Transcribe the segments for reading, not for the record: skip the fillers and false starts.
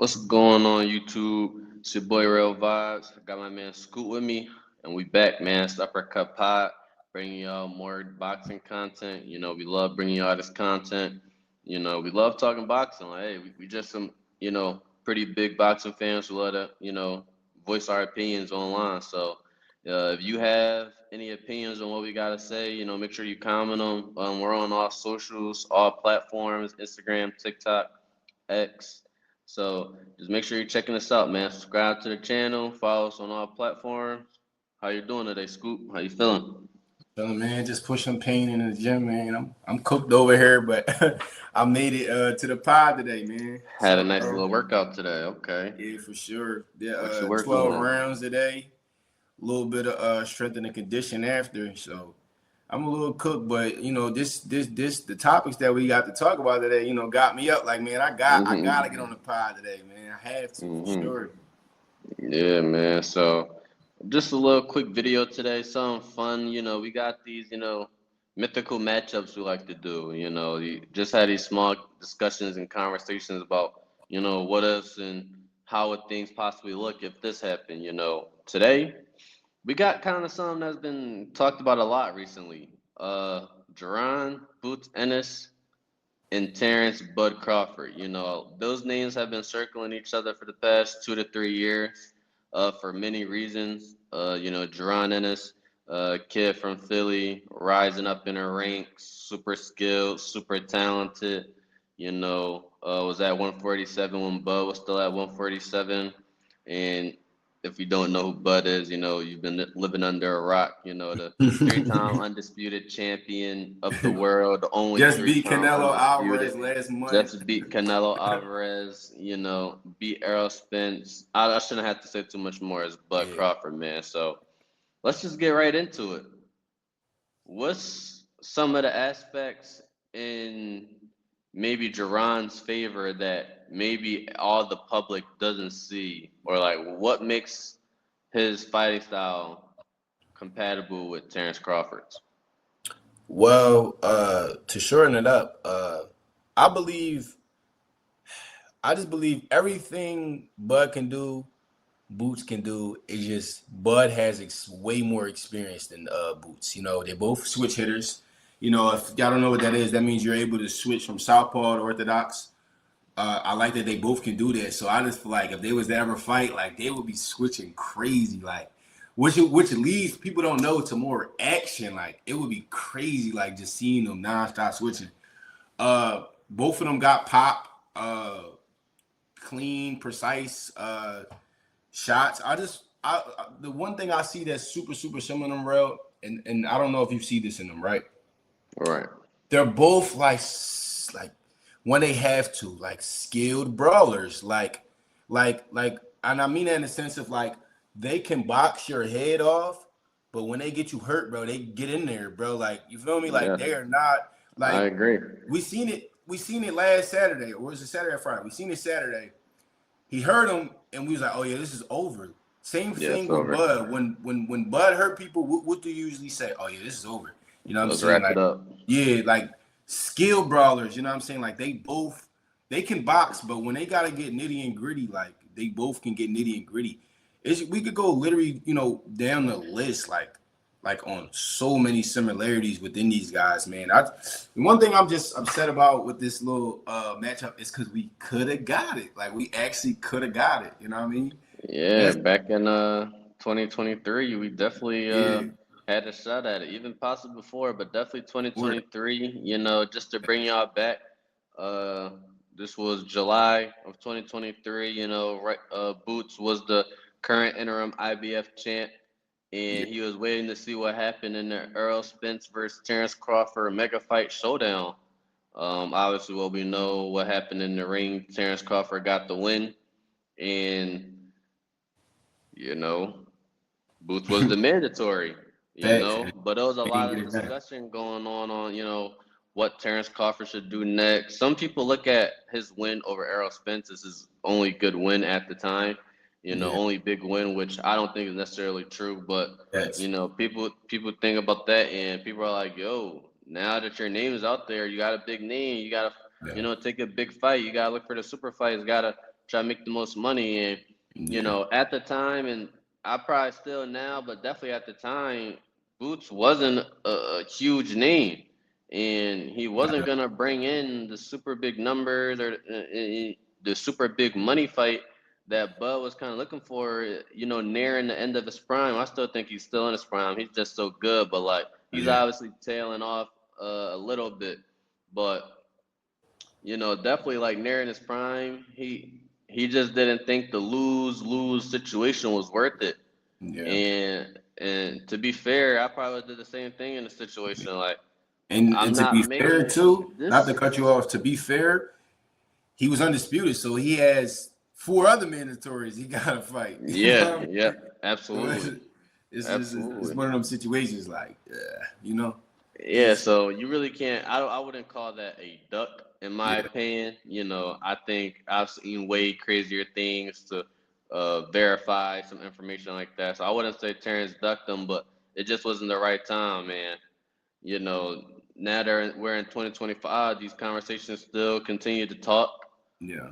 What's going on YouTube? It's your boy Real Vibes. I got my man Scoot with me, and we back, man. It's Uppercut Pod, bringing y'all more boxing content. We love bringing y'all this content. We love talking boxing. Like, hey, we just some, pretty big boxing fans who love to, voice our opinions online. So, if you have any opinions on what we gotta say, make sure you comment them. We're on all socials, all platforms: Instagram, TikTok, X. So just make sure you're checking us out, man. Subscribe to the channel, follow us on all platforms. How you doing today, Scoop? How you feeling? Feeling, man, just pushing pain in the gym, man. I'm cooked over here, but I made it to the pod today, man. Had a So nice little workout today. Okay. yeah, for sure. Yeah, What you working 12 on? rounds today. A little bit of strength and condition after. So I'm a little cooked, but this the topics that we got to talk about today, got me up. Like, man, I gotta get on Mm-hmm. the pod today, man. I have to for Mm-hmm. sure. Yeah, man. So just a little quick video today, something fun. We got these, mythical matchups we like to do. You just had these small discussions and conversations about, what ifs and how would things possibly look if this happened. Today we got kind of something that's been talked about a lot recently. Jaron, Boots Ennis, and Terence Bud Crawford. Those names have been circling each other for the past 2 to 3 years, for many reasons. Jaron Ennis, kid from Philly, rising up in the ranks, super skilled, super talented. Was at 147 when Bud was still at 147, and if you don't know who Bud is, you've been living under a rock. The three-time undisputed champion of the world, the only Just beat three-time Canelo undisputed. Alvarez last month. Just beat Canelo Alvarez, beat Errol Spence. I shouldn't have to say too much more as Bud Yeah. Crawford, man. So let's just get right into it. What's some of the aspects in maybe Jerron's favor that maybe all the public doesn't see, or like what makes his fighting style compatible with Terence Crawford's? Well, to shorten it up, I believe I just believe everything Bud can do, Boots can do. It's just Bud has way more experience than Boots. They're both switch hitters. If y'all don't know what that is, that means you're able to switch from southpaw to orthodox. I like that they both can do that. So I just feel like if they was to ever fight, like they would be switching crazy, like which leads people don't know to more action. Like it would be crazy, like just seeing them nonstop switching. Both of them got pop. Clean, precise shots. The one thing I see that's super similar in them, real, and I don't know if you see this in them, right? All right. They're both like when they have to, like skilled brawlers, like, and I mean that in the sense of like they can box your head off, but when they get you hurt, bro, they get in there, bro. Like you feel me? Like Yeah, they are not I like agree. we seen it. We seen it last Saturday, or was it Saturday or Friday? We seen it Saturday. He hurt him, and we was like, "Oh yeah, this is over." Same Yeah, it's thing with over. Bud. When Bud hurt people, what do you usually say? "Oh yeah, this is over." You know what I'm Let's saying? wrap it Like, up. yeah, like skill brawlers. You know what I'm saying? Like they can box, but when they gotta get nitty and gritty, like they both can get nitty and gritty. We could go literally, down the list, like on so many similarities within these guys, man. One thing I'm just upset about with this little matchup is because we could have got it. Like we actually could have got it. You know what I mean? Yeah, That's back in 2023, we definitely yeah, had a shot at it, even possibly before, but definitely word. 2023. Just to bring y'all back, uh, this was July of 2023. Right, Boots was the current interim IBF champ, Yeah, and he was waiting to see what happened in the Errol Spence versus Terence Crawford mega fight showdown. Obviously, well, we know what happened in the ring. Terence Crawford got the win, and you know, Booth was the mandatory, facts. but there was a Can't lot get of it done. discussion going on, what Terence Crawford should do next. Some people look at his win over Errol Spence as his only good win at the time, Yeah, only big win, which I don't think is necessarily true, but that's people think about that, and people are like, yo, now that your name is out there, you got a big name, you gotta, yeah, take a big fight, you gotta look for the super fights, gotta try to make the most money. And Yeah. at the time, and I probably still now, but definitely at the time, Boots wasn't a huge name, and he wasn't gonna bring in the super big numbers or the super big money fight that Bud was kind of looking for, nearing the end of his prime. I still think he's still in his prime. He's just so good, but like he's Yeah. obviously tailing off a little bit. But definitely like nearing his prime, he just didn't think the lose situation was worth it. Yeah. And to be fair, I probably would do the same thing in a situation like And I'm to be not fair making too, not to this. cut you off, to be fair, he was undisputed, so he has 4 other mandatories he gotta fight. You Yeah, know, yeah, so absolutely, it's absolutely. one of them situations like, you know, Yeah, it's so you really can't. I wouldn't call that a duck, in my yeah, opinion. I think I've seen way crazier things to verify some information like that. So I wouldn't say Terrence ducked them, but it just wasn't the right time, man. You know, now we're in 2025. These conversations still continue to talk. yeah.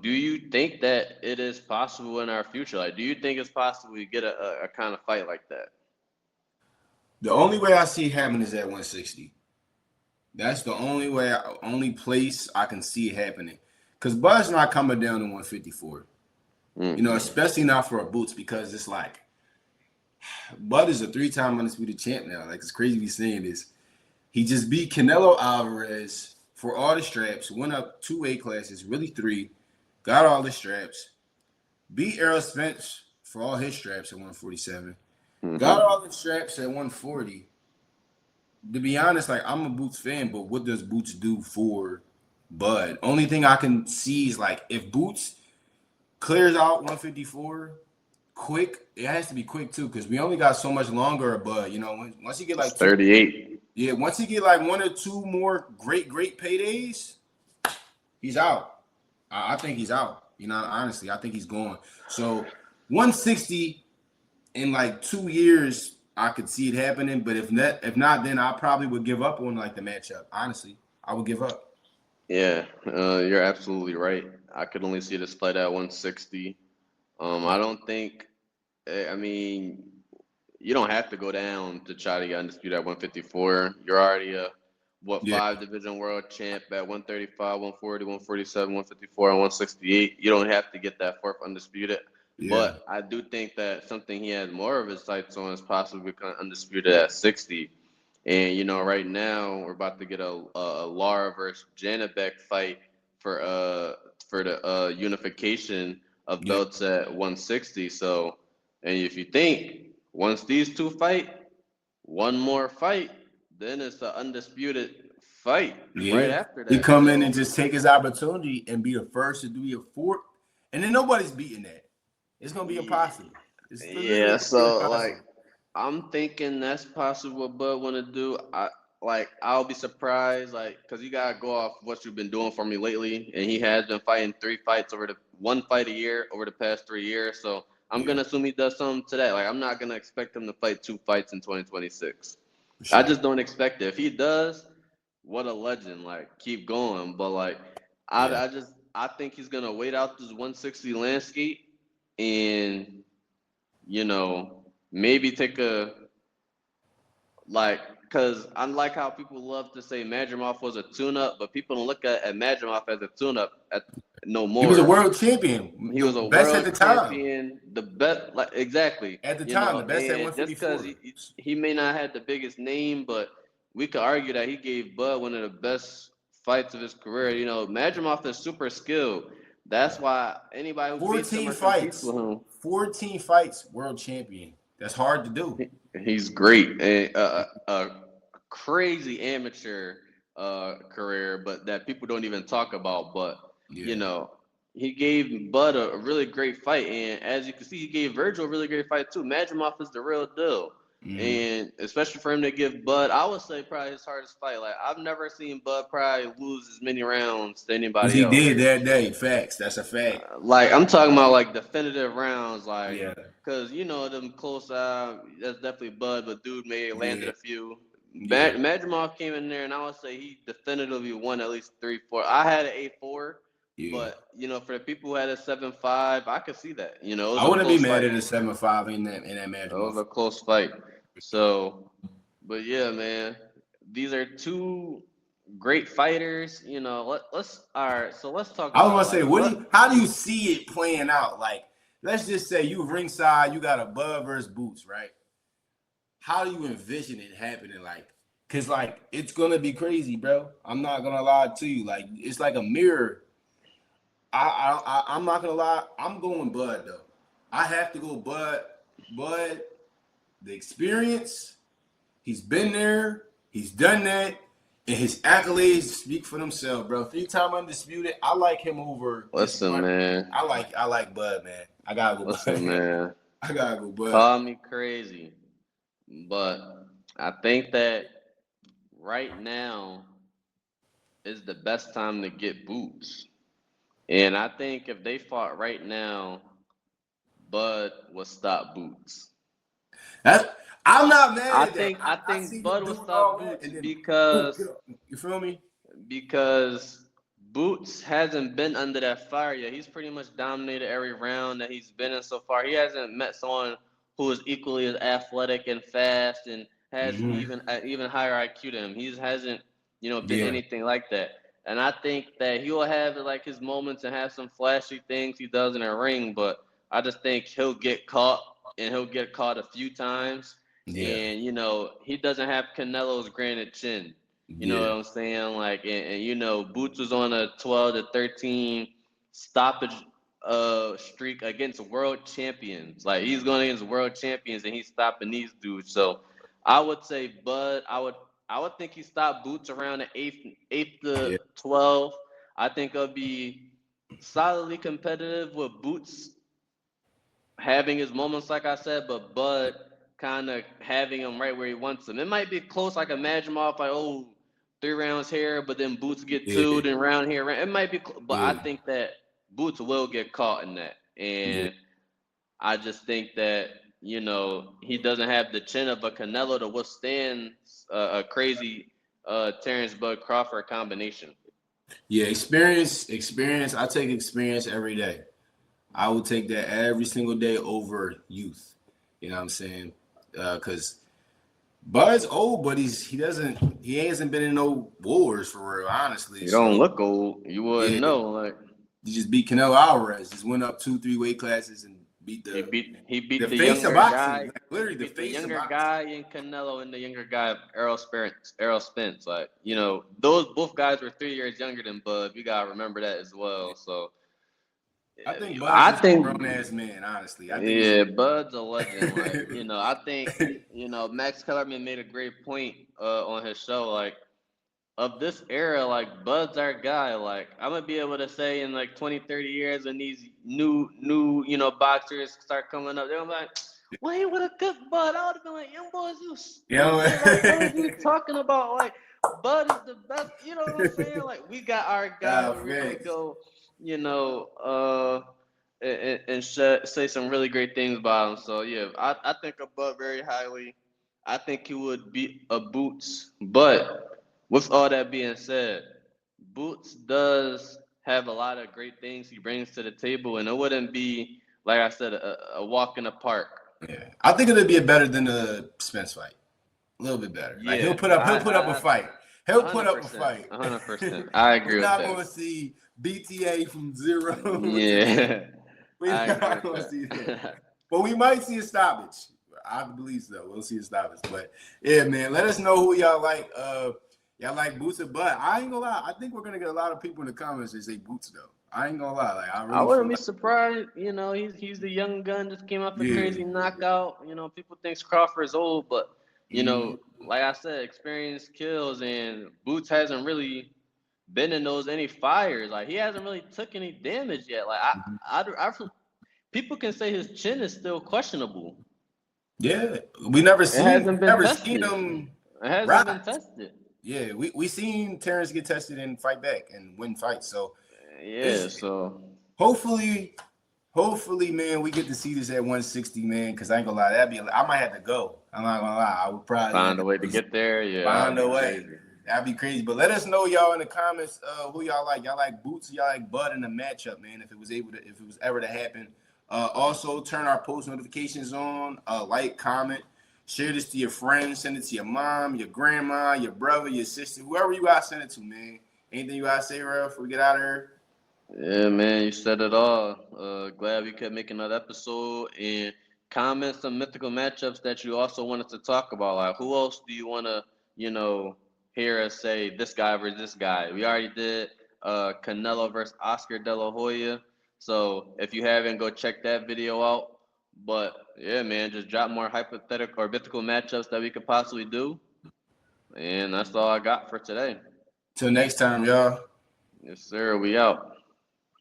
Do you think that it is possible in our future? Like, do you think it's possible we get a kind of fight like that? The only way I see it happen is at 160. That's the only way, only place I can see it happening. Because Bud's not coming down to 154. Mm-mm. Especially not for a Boots, because it's like Bud is a 3-time undisputed champ now. Like, it's crazy to be saying this. He just beat Canelo Alvarez for all the straps, went up 2 weight classes, really 3, got all the straps, beat Errol Spence for all his straps at 147, got Mm-hmm. all the straps at 140. To be honest, like, I'm a Boots fan, but what does Boots do for Bud? Only thing I can see is like if Boots clears out 154 quick, it has to be quick too, because we only got so much longer of Bud. Once you get It's like 2, 38. yeah, once he get like 1 or 2 more great paydays, he's out. I think he's out. Honestly, I think he's gone. So 160 in like 2 years, I could see it happening. But if not, then I probably would give up on like the matchup. Honestly, I would give up. Yeah, you're absolutely right. I could only see this fight at 160. I don't think. I mean, you don't have to go down to try to get undisputed at 154. You're already a Yeah, 5 division world champ at 135, 140, 147, 154, and 168. You don't have to get that fourth undisputed. yeah, But I do think that something he has more of his sights on is possibly becoming undisputed at 60. And right now we're about to get a Lara versus Janabek fight for the unification of yeah, belts at 160. So, and if you think once these two fight, one more fight, then it's an undisputed fight right yeah. after He that. come in and So just take his opportunity and be the first to do your fourth, and then nobody's beating that. It's gonna be impossible. It's literally yeah, gonna be so like impossible. I'm thinking that's possible what Bud want to do. I'll be surprised cuz you got to go off what you've been doing for me lately, and he has been fighting 3 fights over the one fight a year over the past 3 years. So I'm going Yeah, to assume he does something today. Like I'm not going to expect him to fight 2 fights in 2026. for I sure. just don't expect it. If he does, what a legend. Like keep going, but like Yeah, I think he's going to wait out this 160 landscape and maybe take a because unlike how people love to say Madrimov was a tune-up, but people don't look at Madrimov as a tune-up no he was a more. world champion, He the was a best at world the time. champion, the best, like exactly, At the time, the best at and just because 154. he may not have the biggest name, but we could argue that he gave Bud one of the best fights of his career. Madrimov is super skilled. That's why anybody who beats him 14 or competes fights, with him, 14 fights, world champion. That's hard to do. he's great. And a crazy amateur career, but that people don't even talk about. But you Yeah. know, he gave Bud a really great fight, and as you can see, he gave Virgil a really great fight too. Madrimov is the real deal, Mm-hmm. and especially for him to give Bud, I would say probably his hardest fight. Like I've never seen Bud probably lose as many rounds to Because anybody he else. did that day. Facts. That's a fact. Like I'm talking about like definitive rounds, like Yeah. because them close that's definitely Bud, but dude may have landed Yeah. a few. Yeah. Madrimov came in there, and I would say he definitively won at least 3, 4. I had an 8-4, Yeah. But for the people who had a 7-5, I could see that. It was I a wouldn't be close mad fight. at a 7-5 in that match, It was motherfucker. a close fight. So, but yeah, man, these are two great fighters. Let's all right. So let's talk I was about gonna say, like what. how do you see it playing out? Like, let's just say you ringside, you got a Bud versus Boots, right? How do you envision it happening? Like, cause like it's gonna be crazy, bro. I'm not gonna lie to you. Like, it's like a mirror. I'm not gonna lie. I'm going Bud though. I have to go Bud. Bud, the experience. He's been there. He's done that. And his accolades speak for themselves, bro. 3-time undisputed. I like him over this Listen, one. man. I like Bud, man. I gotta go Listen, Bud. man. I gotta go Bud. Call me crazy, but I think that right now is the best time to get Boots. And I think if they fought right now, Bud would stop Boots. That's, I'm not mad I at that. think I I see think him Bud would doing stop all that, Boots and then boom, get because up. You feel me? because Boots hasn't been under that fire yet. He's pretty much dominated every round that he's been in so far. He hasn't met someone who is equally as athletic and fast and has Mm-hmm. even higher IQ than him. He hasn't been Yeah, anything like that. And I think that he will have like his moments and have some flashy things he does in a ring, but I just think he'll get caught and he'll get caught a few times. yeah, And he doesn't have Canelo's granite chin. You know what yeah, I'm saying? Like, and Boots was on a 12 to 13 stoppage streak against world champions. Like, he's going against world champions and he's stopping these dudes. So, I would say Bud. I would think he stopped Boots around the eighth to yeah, 12. I think it'll be solidly competitive with Boots having his moments, like I said, but Bud kind of having him right where he wants him. It might be close. I can imagine him off like, 3 rounds here, but then Boots get two, yeah, then round here. It might be, but I yeah, think that Boots will get caught in that. yeah. And I just think that, he doesn't have the chin of a Canelo to withstand a crazy Terence Bud Crawford combination. Yeah, experience. I take experience every day. I would take that every single day over youth. You know what I'm saying? Because Bud's old, but he hasn't been in no wars for real, honestly. You don't So look old. You wouldn't yeah, know. Like, he just beat Canelo Alvarez. Just went up 2-3 weight classes and beat He the beat he the beat the face of younger boxing. guy. Like He literally the beat the face of younger boxing. guy in Canelo and the younger guy Errol Spence. Errol Spence. Like, those both guys were 3 years younger than Bud. We gotta remember that as well. So I think Bud's I just a think grown ass man. Honestly, I think he's. yeah, Bud's a legend. Like, I think Max Kellerman made a great point on his show. Like, of this era, like Bud's our guy. Like, I'm gonna be able to say in like 20, 30 years when these new boxers start coming up, they're gonna be like, well, he would have cooked Bud. I would have been like, young boys, you You know. stupid. Like, what are you talking about? Like, Bud is the best. You know what I'm saying? Like, we got our guy. Nah, We're gonna facts. go, you know, and say some really great things about him. So yeah, I think of Bud very highly. I think he would beat a Boots, but with all that being said, Boots does have a lot of great things he brings to the table, and it wouldn't be like I said a walk in the park. Yeah, I think it'll be better than the Spence fight. A little bit better. Like Yeah, he'll put up a fight. He'll put up a 100%, fight. 100%. I agree We're with not that. going to see BTA from zero to 10. Yeah, We're I agree not with going to see that. that. But we might see a stoppage. I believe so. We'll see a stoppage. But yeah, man, let us know who y'all like. Y'all like Boots or Bud. I ain't gonna lie. I think we're gonna get a lot of people in the comments that say Boots though. I ain't gonna lie. Like I I really feel wouldn't be like surprised. He's the young gun, just came off a yeah. crazy knockout. People think Crawford's old, but Mm, like I said, experience kills, and Boots hasn't really been in those any fires. Like, he hasn't really took any damage yet. Like, people can say his chin is still questionable. yeah. We never It seen hasn't been never seen tested. him It hasn't been rise. tested. Yeah, we seen Terence get tested and fight back and win fights. So Yeah, it's so hopefully, man, we get to see this at 160, man. Because I ain't gonna lie, I might have to go. I'm not gonna lie, I would probably have find to a way to just get there. Yeah, find that'd a be way. crazy. That'd be crazy. But let us know, y'all, in the comments, who y'all like. Y'all like Boots, y'all like Bud in the matchup, man. If it was ever to happen. Also, turn our post notifications on. Like, comment, share this to your friends, send it to your mom, your grandma, your brother, your sister, whoever you gotta send it to, man. Anything you gotta say, Ralph, before we get out of here? Yeah, man, you said it all. Glad we could make another episode and comment some mythical matchups that you also wanted to talk about. Like, who else do you want to, hear us say this guy versus this guy? We already did Canelo versus Oscar De La Hoya. So if you haven't, go check that video out. But yeah, man, just drop more hypothetical or mythical matchups that we could possibly do. And that's all I got for today. Till next time, y'all. Yes, sir. We out.